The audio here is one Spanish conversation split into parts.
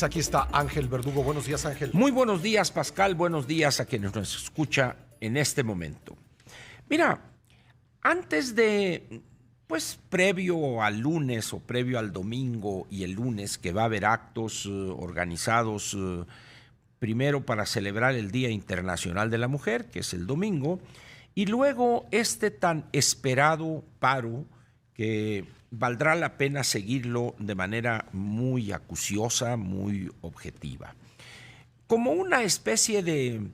Aquí está Ángel Verdugo. Buenos días, Ángel. Muy buenos días, Pascal. Buenos días a quienes nos escucha en este momento. Mira, antes de, previo al lunes o previo al domingo y el lunes, que va a haber actos organizados primero para celebrar el Día Internacional de la Mujer, que es el domingo, y luego este tan esperado paro que valdrá la pena seguirlo de manera muy acuciosa, muy objetiva. Como una especie de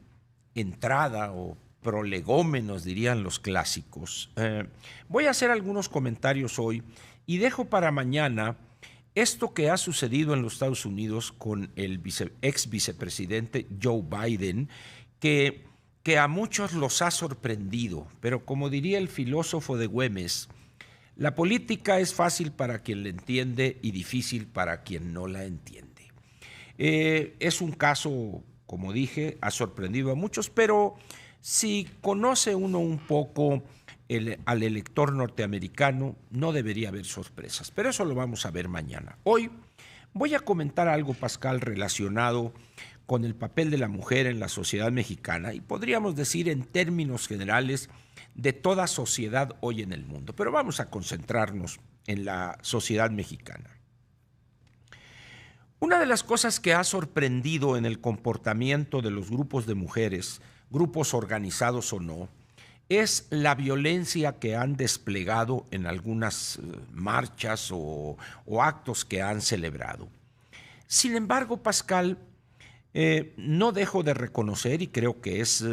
entrada o prolegómenos, dirían los clásicos, voy a hacer algunos comentarios hoy y dejo para mañana esto que ha sucedido en los Estados Unidos con el ex vicepresidente Joe Biden, que a muchos los ha sorprendido, pero como diría el filósofo de Güemes, la política es fácil para quien la entiende y difícil para quien no la entiende. Es un caso, como dije, ha sorprendido a muchos, pero si conoce uno un poco al elector norteamericano, no debería haber sorpresas, pero eso lo vamos a ver mañana. Hoy voy a comentar algo, Pascal, relacionado con el papel de la mujer en la sociedad mexicana y podríamos decir en términos generales de toda sociedad hoy en el mundo, pero vamos a concentrarnos en la sociedad mexicana. Una de las cosas que ha sorprendido en el comportamiento de los grupos de mujeres, grupos organizados o no, es la violencia que han desplegado en algunas marchas o actos que han celebrado. Sin embargo, Pascal, no dejo de reconocer, y creo que es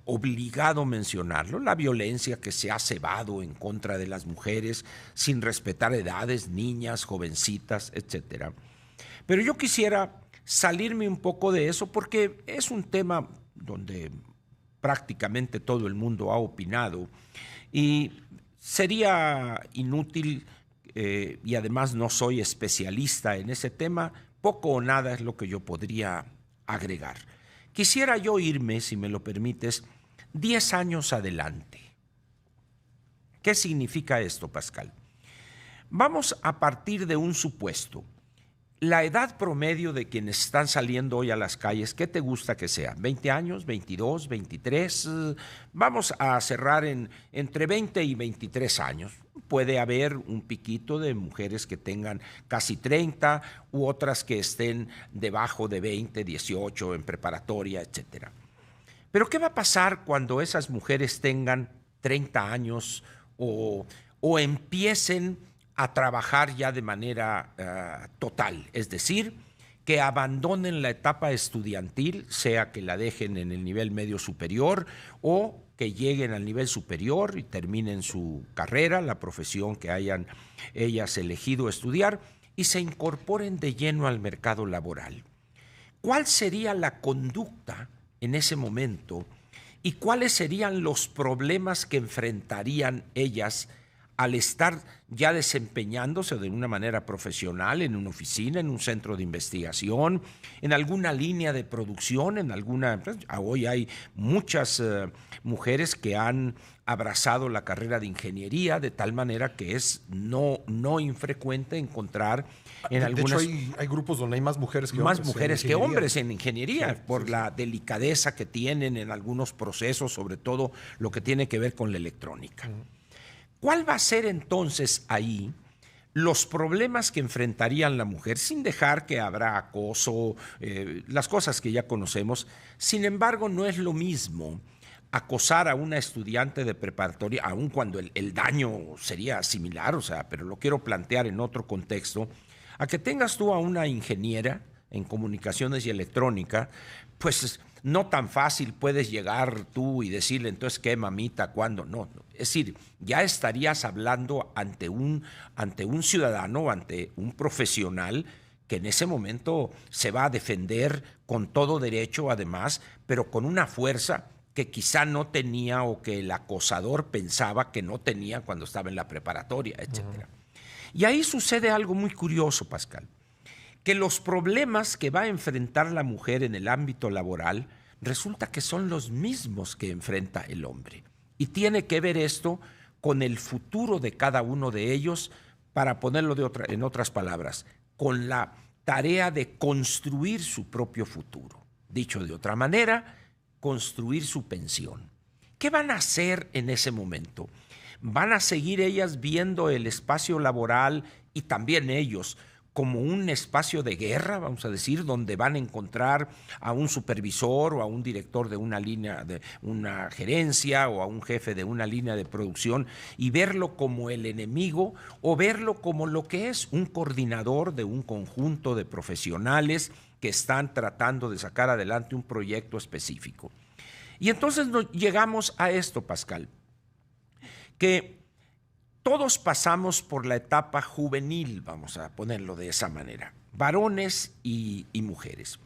obligado mencionarlo, la violencia que se ha cebado en contra de las mujeres sin respetar edades, niñas, jovencitas, etc. Pero yo quisiera salirme un poco de eso porque es un tema donde prácticamente todo el mundo ha opinado y sería inútil, y además no soy especialista en ese tema, poco o nada es lo que yo podría agregar. Quisiera yo irme, si me lo permites, 10 años adelante. ¿Qué significa esto, Pascal? Vamos a partir de un supuesto. La edad promedio de quienes están saliendo hoy a las calles, ¿qué te gusta que sea? ¿20 años? ¿22? ¿23? Vamos a cerrar entre 20 y 23 años. Puede haber un piquito de mujeres que tengan casi 30 u otras que estén debajo de 20, 18 en preparatoria, etc. Pero ¿qué va a pasar cuando esas mujeres tengan 30 años o empiecen a trabajar ya de manera total? Es decir, que abandonen la etapa estudiantil, sea que la dejen en el nivel medio superior o que lleguen al nivel superior y terminen su carrera, la profesión que hayan ellas elegido estudiar, y se incorporen de lleno al mercado laboral. ¿Cuál sería la conducta en ese momento y cuáles serían los problemas que enfrentarían ellas al estar ya desempeñándose de una manera profesional en una oficina, en un centro de investigación, en alguna línea de producción, hoy hay muchas mujeres que han abrazado la carrera de ingeniería, de tal manera que es no infrecuente encontrar en algunas... De hecho, hay grupos donde hay más mujeres que hombres. Más mujeres que hombres en ingeniería, por la delicadeza que tienen en algunos procesos, sobre todo lo que tiene que ver con la electrónica. ¿Cuál va a ser entonces ahí los problemas que enfrentarían la mujer, sin dejar que habrá acoso, las cosas que ya conocemos? Sin embargo, no es lo mismo acosar a una estudiante de preparatoria, aun cuando el daño sería similar, pero lo quiero plantear en otro contexto, a que tengas tú a una ingeniera en comunicaciones y electrónica, pues no tan fácil puedes llegar tú y decirle, entonces, ¿qué, mamita? ¿Cuándo? No. Es decir, ya estarías hablando ante un ciudadano, ante un profesional que en ese momento se va a defender con todo derecho, además, pero con una fuerza que quizá no tenía o que el acosador pensaba que no tenía cuando estaba en la preparatoria, etc. Y ahí sucede algo muy curioso, Pascal, que los problemas que va a enfrentar la mujer en el ámbito laboral resulta que son los mismos que enfrenta el hombre. Y tiene que ver esto con el futuro de cada uno de ellos, para ponerlo en otras palabras, con tarea de construir su propio futuro. Dicho de otra manera, construir su pensión. ¿Qué van a hacer en ese momento? ¿Van a seguir ellas viendo el espacio laboral y también ellos como un espacio de guerra, vamos a decir, donde van a encontrar a un supervisor o a un director de una línea, de una gerencia o a un jefe de una línea de producción y verlo como el enemigo o verlo como lo que es un coordinador de un conjunto de profesionales que están tratando de sacar adelante un proyecto específico? Y entonces llegamos a esto, Pascal, que todos pasamos por la etapa juvenil, vamos a ponerlo de esa manera, varones y mujeres.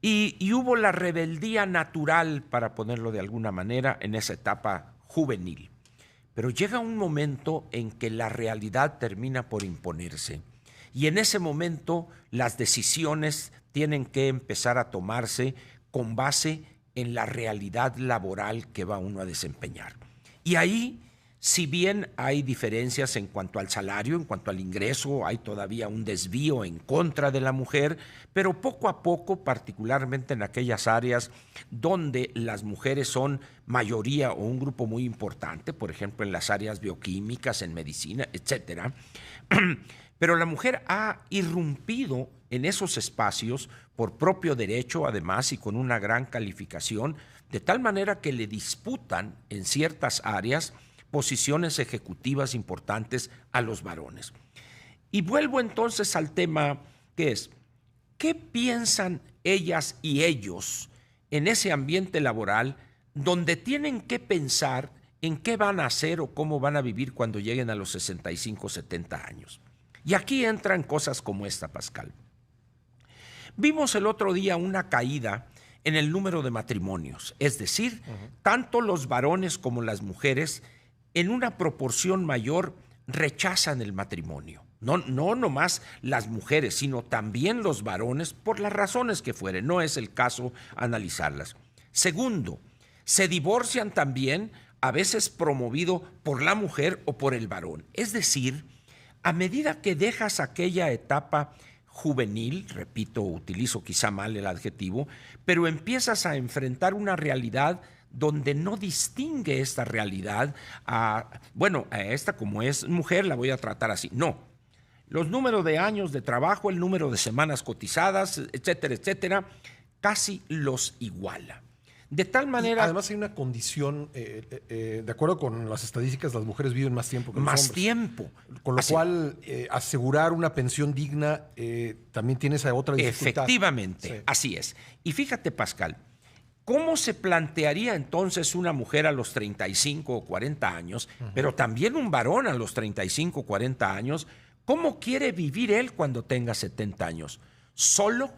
Y hubo la rebeldía natural, para ponerlo de alguna manera, en esa etapa juvenil. Pero llega un momento en que la realidad termina por imponerse. Y en ese momento las decisiones tienen que empezar a tomarse con base en la realidad laboral que va uno a desempeñar. Y ahí, si bien hay diferencias en cuanto al salario, en cuanto al ingreso, hay todavía un desvío en contra de la mujer, pero poco a poco, particularmente en aquellas áreas donde las mujeres son mayoría o un grupo muy importante, por ejemplo en las áreas bioquímicas, en medicina, etcétera, pero la mujer ha irrumpido en esos espacios por propio derecho, además, y con una gran calificación, de tal manera que le disputan en ciertas áreas posiciones ejecutivas importantes a los varones. Y vuelvo entonces al tema que es, ¿qué piensan ellas y ellos en ese ambiente laboral donde tienen que pensar en qué van a hacer o cómo van a vivir cuando lleguen a los 65, 70 años? Y aquí entran cosas como esta, Pascal. Vimos el otro día una caída en el número de matrimonios, es decir, tanto los varones como las mujeres en una proporción mayor rechazan el matrimonio. No nomás las mujeres, sino también los varones, por las razones que fueren. No es el caso analizarlas. Segundo, se divorcian también, a veces promovido por la mujer o por el varón. Es decir, a medida que dejas aquella etapa juvenil, repito, utilizo quizá mal el adjetivo, pero empiezas a enfrentar una realidad donde no distingue esta realidad a esta como es mujer la voy a tratar así. No, los números de años de trabajo, el número de semanas cotizadas, etcétera, etcétera, casi los iguala. De tal manera... Y además hay una condición, de acuerdo con las estadísticas, las mujeres viven más tiempo que los hombres. Más tiempo. Con lo cual, asegurar una pensión digna también tiene esa otra dificultad. Efectivamente, sí. Así es. Y fíjate, Pascal, ¿cómo se plantearía entonces una mujer a los 35 o 40 años, pero también un varón a los 35 o 40 años? ¿Cómo quiere vivir él cuando tenga 70 años? ¿Solo?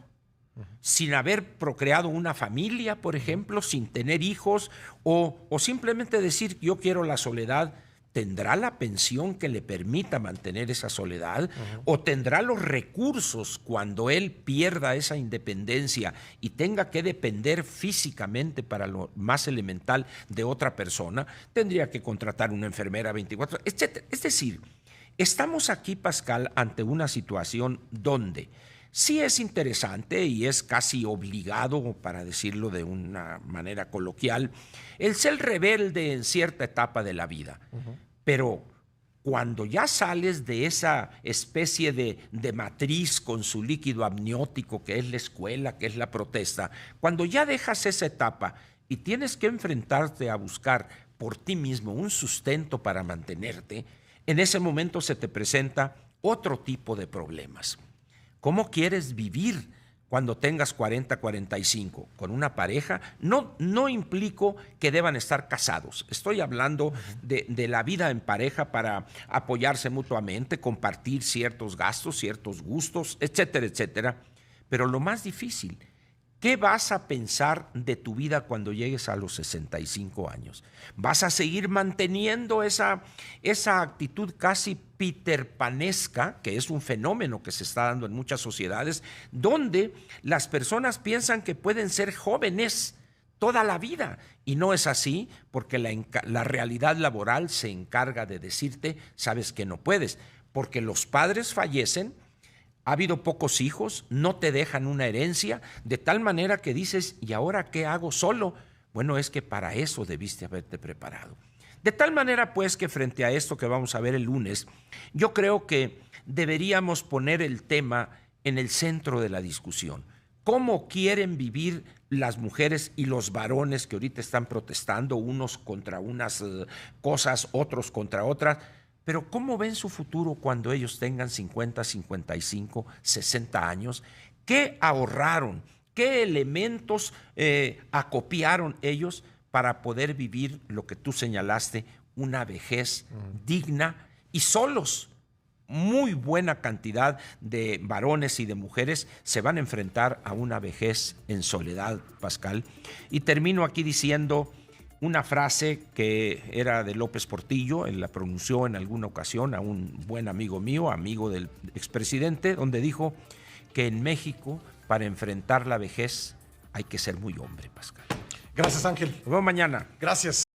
Sin haber procreado una familia, por ejemplo, sin tener hijos, o simplemente decir yo quiero la soledad. ¿Tendrá la pensión que le permita mantener esa soledad? ¿O tendrá los recursos cuando él pierda esa independencia y tenga que depender físicamente para lo más elemental de otra persona? Tendría que contratar una enfermera 24, etc. Es decir, estamos aquí, Pascal, ante una situación donde sí es interesante y es casi obligado, para decirlo de una manera coloquial, el ser rebelde en cierta etapa de la vida. Pero cuando ya sales de esa especie de matriz con su líquido amniótico, que es la escuela, que es la protesta, cuando ya dejas esa etapa y tienes que enfrentarte a buscar por ti mismo un sustento para mantenerte, en ese momento se te presenta otro tipo de problemas. ¿Cómo quieres vivir cuando tengas 40, 45? ¿Con una pareja? No implico que deban estar casados. Estoy hablando de la vida en pareja para apoyarse mutuamente, compartir ciertos gastos, ciertos gustos, etcétera, etcétera. Pero lo más difícil, ¿qué vas a pensar de tu vida cuando llegues a los 65 años? ¿Vas a seguir manteniendo esa actitud casi peterpanesca, que es un fenómeno que se está dando en muchas sociedades, donde las personas piensan que pueden ser jóvenes toda la vida? Y no es así, porque la realidad laboral se encarga de decirte, sabes que no puedes, porque los padres fallecen, ha habido pocos hijos, no te dejan una herencia, de tal manera que dices, ¿y ahora qué hago solo? Bueno, es que para eso debiste haberte preparado. De tal manera, pues, que frente a esto que vamos a ver el lunes, yo creo que deberíamos poner el tema en el centro de la discusión. ¿Cómo quieren vivir las mujeres y los varones que ahorita están protestando, unos contra unas cosas, otros contra otras? Pero ¿cómo ven su futuro cuando ellos tengan 50, 55, 60 años? ¿Qué ahorraron? ¿Qué elementos acopiaron ellos para poder vivir lo que tú señalaste, una vejez digna y solos? Muy buena cantidad de varones y de mujeres se van a enfrentar a una vejez en soledad, Pascal. Y termino aquí diciendo una frase que era de López Portillo, él la pronunció en alguna ocasión a un buen amigo mío, amigo del expresidente, donde dijo que en México, para enfrentar la vejez, hay que ser muy hombre, Pascal. Gracias, Ángel. Nos vemos mañana. Gracias.